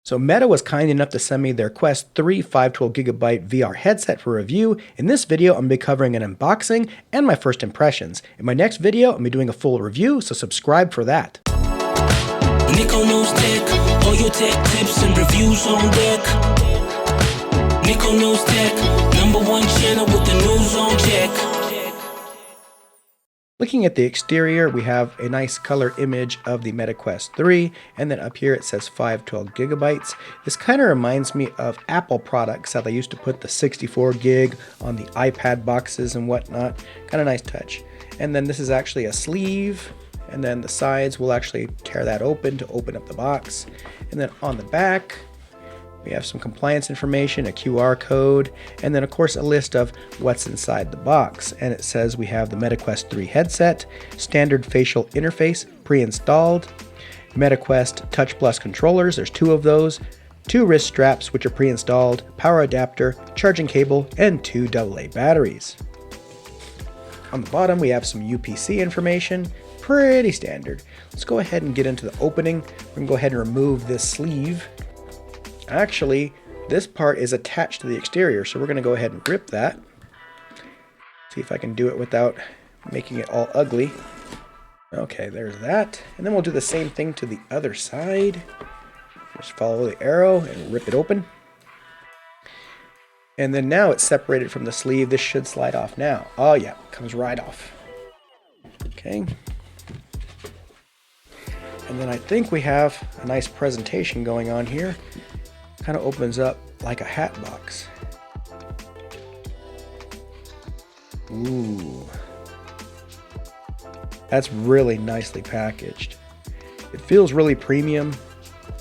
So Meta was kind enough to send me their Quest 3 512GB VR headset for review. In this video, I'm going to be covering an unboxing and my first impressions. In my next video, I'm going to be doing a full review, so subscribe for that. Nico knows tech, all your tech tips and reviews on deck. Nico knows tech, #1 channel with the news on check. Looking at the exterior, we have a nice color image of the Meta Quest 3, and then up here it says 512GB. This kind of reminds me of Apple products, how they used to put the 64 gig on the iPad boxes and whatnot. Kind of nice touch. And then this is actually a sleeve, and then the sides will actually tear that open to open up the box. And then on the back, we have some compliance information, a QR code, and then of course a list of what's inside the box. And it says we have the Meta Quest 3 headset, standard facial interface pre-installed, Meta Quest Touch Plus controllers, there's 2 of those, 2 wrist straps which are pre-installed, power adapter, charging cable, and 2 AA batteries. On the bottom we have some UPC information, pretty standard. Let's go ahead and get into the opening. We're going to go ahead and remove this sleeve. Actually, this part is attached to the exterior, so we're going to go ahead and rip that. See if I can do it without making it all ugly. Okay, there's that. And then we'll do the same thing to the other side. Just follow the arrow and rip it open. And then now it's separated from the sleeve. This should slide off now. Oh yeah, it comes right off. Okay. And then I think we have a nice presentation going on here. Kind of opens up like a hat box. Ooh. That's really nicely packaged. It feels really premium.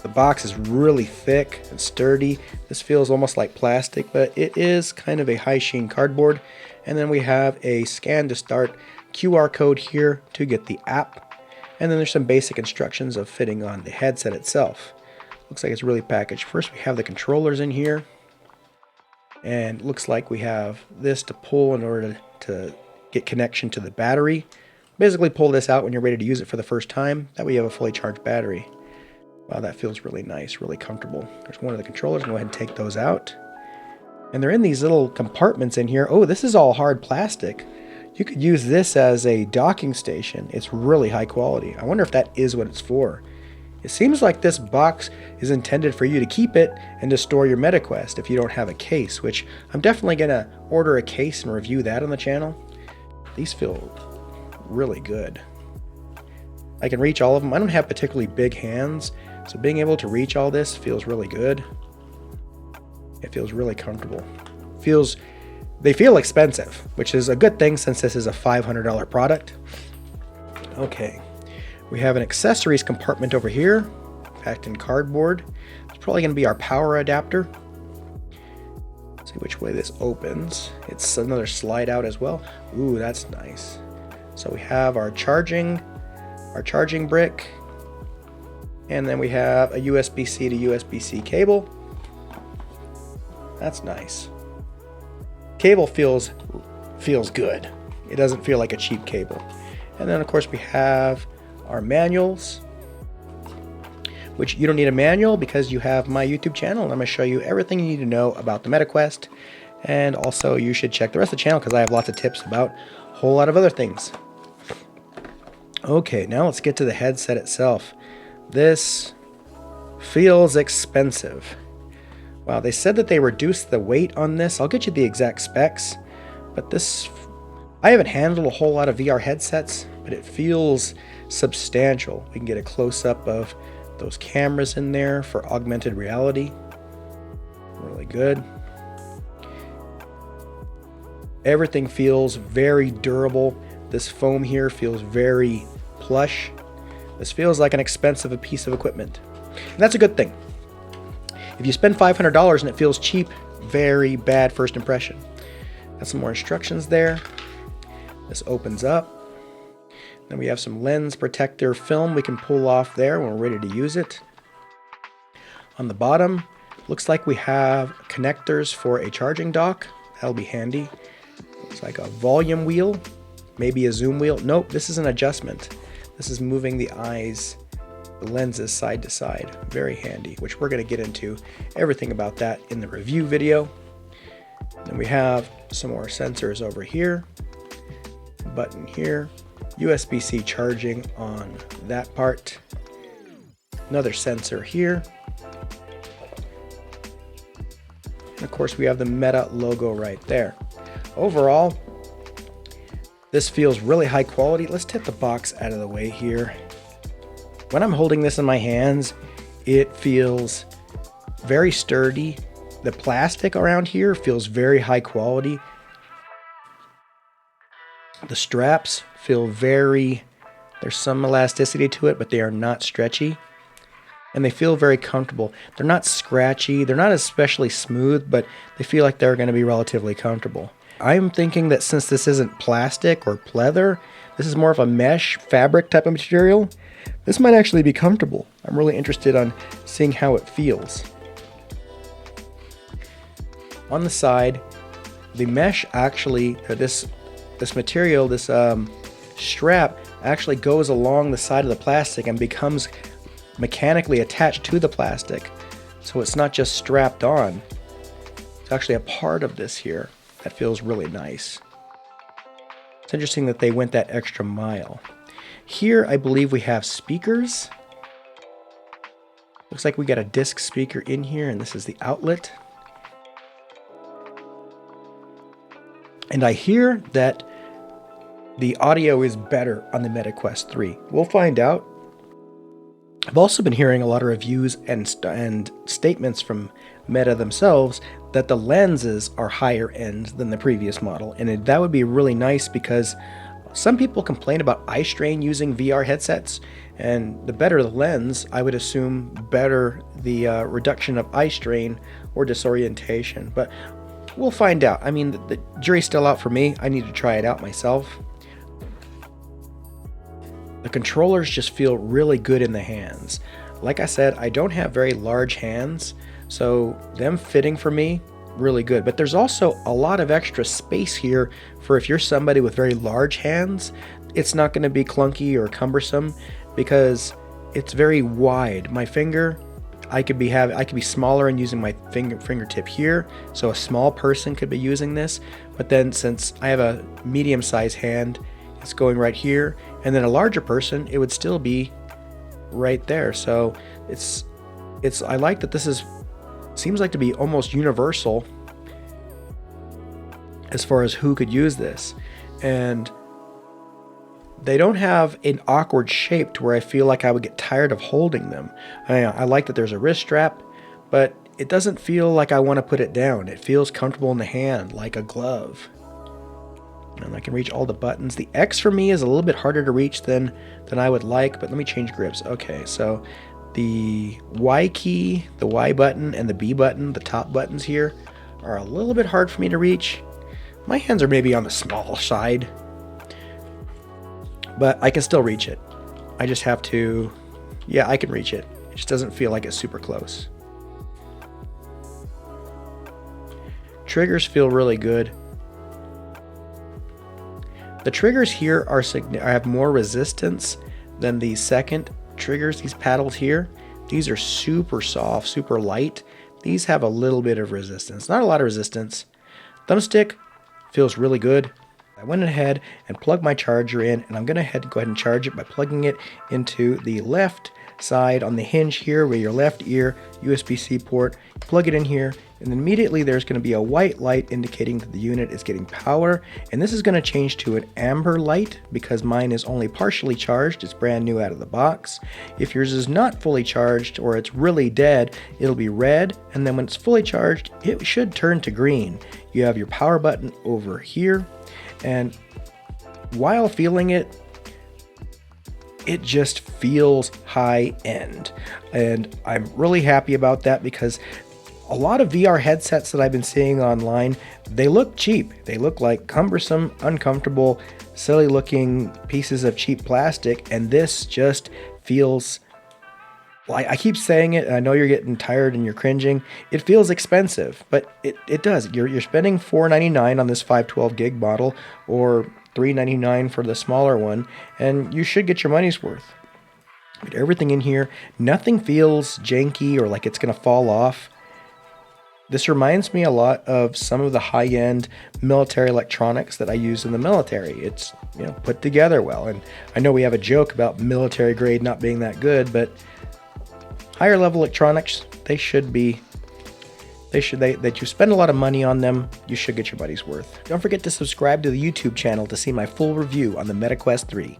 The box is really thick and sturdy. This feels almost like plastic, but it is kind of a high sheen cardboard. And then we have a scan to start QR code here to get the app. And then there's some basic instructions of fitting on the headset itself. Looks like it's really packaged. First we have the controllers in here, and looks like we have this to pull in order to get connection to the battery. Basically pull this out when you're ready to use it for the first time. That way you have a fully charged battery. Wow, that feels really nice, really comfortable. There's one of the controllers. Go ahead and take those out. And they're in these little compartments in here. Oh, this is all hard plastic. You could use this as a docking station. It's really high quality. I wonder if that is what it's for. It seems like this box is intended for you to keep it and to store your Meta Quest if you don't have a case, which I'm definitely going to order a case and review that on the channel. These feel really good. I can reach all of them. I don't have particularly big hands, so being able to reach all this feels really good. It feels really comfortable. They feel expensive, which is a good thing since this is a $500 product. Okay. We have an accessories compartment over here, packed in cardboard. It's probably going to be our power adapter. Let's see which way this opens. It's another slide out as well. Ooh, that's nice. So we have our charging brick, and then we have a USB-C to USB-C cable. That's nice. Cable feels good. It doesn't feel like a cheap cable. And then of course we have our manuals, which you don't need a manual because you have my YouTube channel, and I'm going to show you everything you need to know about the Meta Quest. And also you should check the rest of the channel because I have lots of tips about a whole lot of other things. Okay, now let's get to the headset itself. This feels expensive. Wow, they said that they reduced the weight on this. I'll get you the exact specs, but this, I haven't handled a whole lot of VR headsets, but it feels substantial. We can get a close-up of those cameras in there for augmented reality. Really good. Everything feels very durable. This foam here feels very plush. This feels like an expensive piece of equipment, and that's a good thing. If you spend $500 and it feels cheap, very bad first impression. Got some more instructions there. This opens up. Then we have some lens protector film we can pull off there when we're ready to use it. On the bottom, looks like we have connectors for a charging dock. That'll be handy. Looks like a volume wheel, maybe a zoom wheel. Nope, this is an adjustment. This is moving the eyes the lenses side to side. Very handy, which we're going to get into everything about that in the review video. Then we have some more sensors over here, button here, USB-C charging on that part, another sensor here, and of course we have the Meta logo right there. Overall, this feels really high quality. Let's take the box out of the way here. When I'm holding this in my hands, it feels very sturdy. The plastic around here feels very high quality. The straps feel there's some elasticity to it, but they are not stretchy. And they feel very comfortable. They're not scratchy, they're not especially smooth, but they feel like they're going to be relatively comfortable. I'm thinking that since this isn't plastic or pleather, this is more of a mesh fabric type of material, this might actually be comfortable. I'm really interested on seeing how it feels. On the side, the mesh actually, this material, this strap actually goes along the side of the plastic and becomes mechanically attached to the plastic. So it's not just strapped on. It's actually a part of this here. That feels really nice. It's interesting that they went that extra mile. Here, I believe we have speakers. Looks like we got a disc speaker in here, and this is the outlet. And I hear that the audio is better on the Meta Quest 3. We'll find out. I've also been hearing a lot of reviews and statements from Meta themselves that the lenses are higher end than the previous model, and that would be really nice because some people complain about eye strain using VR headsets, and the better the lens, I would assume better the reduction of eye strain or disorientation, but we'll find out. I mean, the jury's still out for me. I need to try it out myself. The controllers just feel really good in the hands. Like I said, I don't have very large hands, so them fitting for me, really good. But there's also a lot of extra space here for if you're somebody with very large hands, it's not going to be clunky or cumbersome because it's very wide. My finger, I could be smaller and using my fingertip here, so a small person could be using this. But then since I have a medium-sized hand, it's going right here, and then a larger person, it would still be right there. So I like that this seems like to be almost universal as far as who could use this. And they don't have an awkward shape to where I feel like I would get tired of holding them. I like that there's a wrist strap, but it doesn't feel like I want to put it down. It feels comfortable in the hand, like a glove. And I can reach all the buttons. The X for me is a little bit harder to reach than I would like, but let me change grips. Okay, so the Y key, the Y button, and the B button, the top buttons here, are a little bit hard for me to reach. My hands are maybe on the small side, but I can still reach it. I just have to, yeah, I can reach it. It just doesn't feel like it's super close. Triggers feel really good. The triggers here have more resistance than the second triggers, these paddles here. These are super soft, super light. These have a little bit of resistance, not a lot of resistance. Thumbstick feels really good. I went ahead and plugged my charger in, and I'm going to go ahead and charge it by plugging it into the left side on the hinge here where your left ear USB-C port. Plug it in here, and then immediately there's going to be a white light indicating that the unit is getting power, and this is going to change to an amber light because mine is only partially charged. It's brand new out of the box. If yours is not fully charged or it's really dead, it'll be red, and then when it's fully charged, it should turn to green. You have your power button over here, and while feeling it, it just feels high end, and I'm really happy about that because a lot of VR headsets that I've been seeing online, they look cheap. They look like cumbersome, uncomfortable, silly looking pieces of cheap plastic, and this just feels, well, I keep saying it, and I know you're getting tired and you're cringing. It feels expensive, but it does. You're spending $499 on this 512 gig model, or $399 for the smaller one, and you should get your money's worth. But everything in here, nothing feels janky or like it's going to fall off. This reminds me a lot of some of the high-end military electronics that I use in the military. It's, you know, put together well. And I know we have a joke about military grade not being that good, but higher level electronics, that you spend a lot of money on them, you should get your money's worth. Don't forget to subscribe to the YouTube channel to see my full review on the MetaQuest 3.